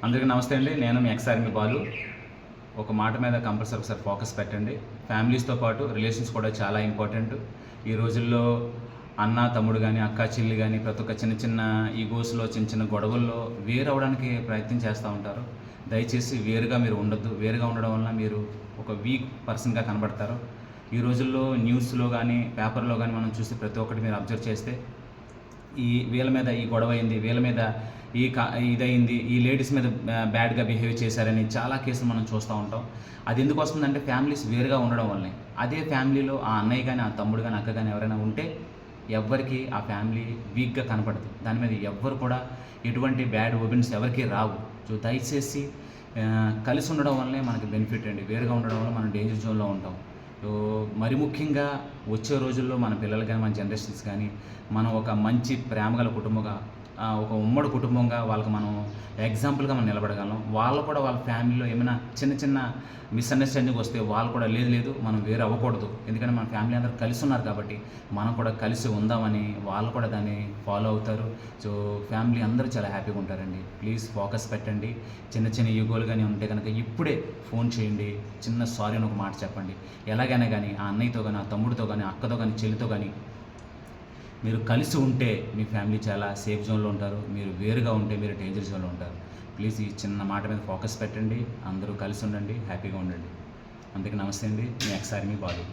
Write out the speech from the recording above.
అందరికీ నమస్తే అండి. నేను మీ ఎక్స్ఆర్మీ బాలు. ఒక మాట మీద కంపల్సరీ ఒకసారి ఫోకస్ పెట్టండి. ఫ్యామిలీస్తో పాటు రిలేషన్స్ కూడా చాలా ఇంపార్టెంట్. ఈ రోజుల్లో అన్న తమ్ముడు కానీ, అక్క చెల్లి కానీ ప్రతి ఒక్క చిన్న చిన్న ఈగోస్లో, చిన్న చిన్న గొడవల్లో వేరవడానికి ప్రయత్నం చేస్తూ ఉంటారు. దయచేసి వేరుగా మీరు ఉండొద్దు. వేరుగా ఉండడం వల్ల మీరు ఒక వీక్ పర్సన్గా కనబడతారు. ఈ రోజుల్లో న్యూస్లో కానీ, పేపర్లో కానీ మనం చూసి ప్రతి ఒక్కటి మీరు అబ్జర్వ్ చేస్తే వీళ్ళ మీద ఈ గొడవ అయింది, వీళ్ళ మీద ఇదయింది, ఈ లేడీస్ మీద బ్యాడ్గా బిహేవ్ చేశారని చాలా కేసులు మనం చూస్తూ ఉంటాం. అది ఎందుకు వస్తుందంటే ఫ్యామిలీస్ వేరుగా ఉండడం వల్లనే. అదే ఫ్యామిలీలో ఆ అన్నయ్య కానీ, ఆ తమ్ముడు కానీ, అక్క కానీ ఎవరైనా ఉంటే ఎవ్వరికి ఆ ఫ్యామిలీ వీక్గా కనపడదు. దాని మీద ఎవ్వరు కూడా ఎటువంటి బ్యాడ్ ఒపీనియన్స్ ఎవరికి రావు. సో దయచేసి కలిసి ఉండడం వల్లనే మనకి బెనిఫిట్ అండి. వేరుగా ఉండడం వల్ల మనం డేంజర్ జోన్లో ఉంటాం. మరి ముఖ్యంగా వచ్చే రోజుల్లో మన పిల్లలు కానీ, మన జనరేషన్స్ కానీ మనం ఒక మంచి ప్రేమగల కుటుంబంగా, ఒక ఉమ్మడి కుటుంబంగా వాళ్ళకి మనం ఎగ్జాంపుల్గా మనం నిలబడగలం. వాళ్ళు కూడా వాళ్ళ ఫ్యామిలీలో ఏమైనా చిన్న చిన్న మిస్అండర్స్టాండింగ్ వస్తే వాళ్ళు కూడా లేదు మనం వేరే అవ్వకూడదు, ఎందుకంటే మన ఫ్యామిలీ అందరూ కలిసి ఉన్నారు కాబట్టి మనం కూడా కలిసి ఉందామని వాళ్ళు కూడా దాన్ని ఫాలో అవుతారు. సో ఫ్యామిలీ అందరూ చాలా హ్యాపీగా ఉంటారండి. ప్లీజ్ ఫోకస్ పెట్టండి. చిన్న చిన్న యుగోలు కానీ ఉంటే కనుక ఇప్పుడే ఫోన్ చేయండి, చిన్న సారీ అని ఒక మాట చెప్పండి. ఎలాగైనా కానీ ఆ అన్నయ్యతో కానీ, ఆ తమ్ముడితో కానీ, అక్కతో కానీ, చెల్లితో కానీ మీరు కలిసి ఉంటే మీ ఫ్యామిలీ చాలా సేఫ్ జోన్లో ఉంటారు. మీరు వేరుగా ఉంటే మీరు డేంజర్ జోన్లో ఉంటారు. ప్లీజ్ ఈ చిన్న మాట మీద ఫోకస్ పెట్టండి. అందరూ కలిసి ఉండండి, హ్యాపీగా ఉండండి. అందుకే నమస్తే అండి, మీ ఎక్స్ఆర్మీ బాలు.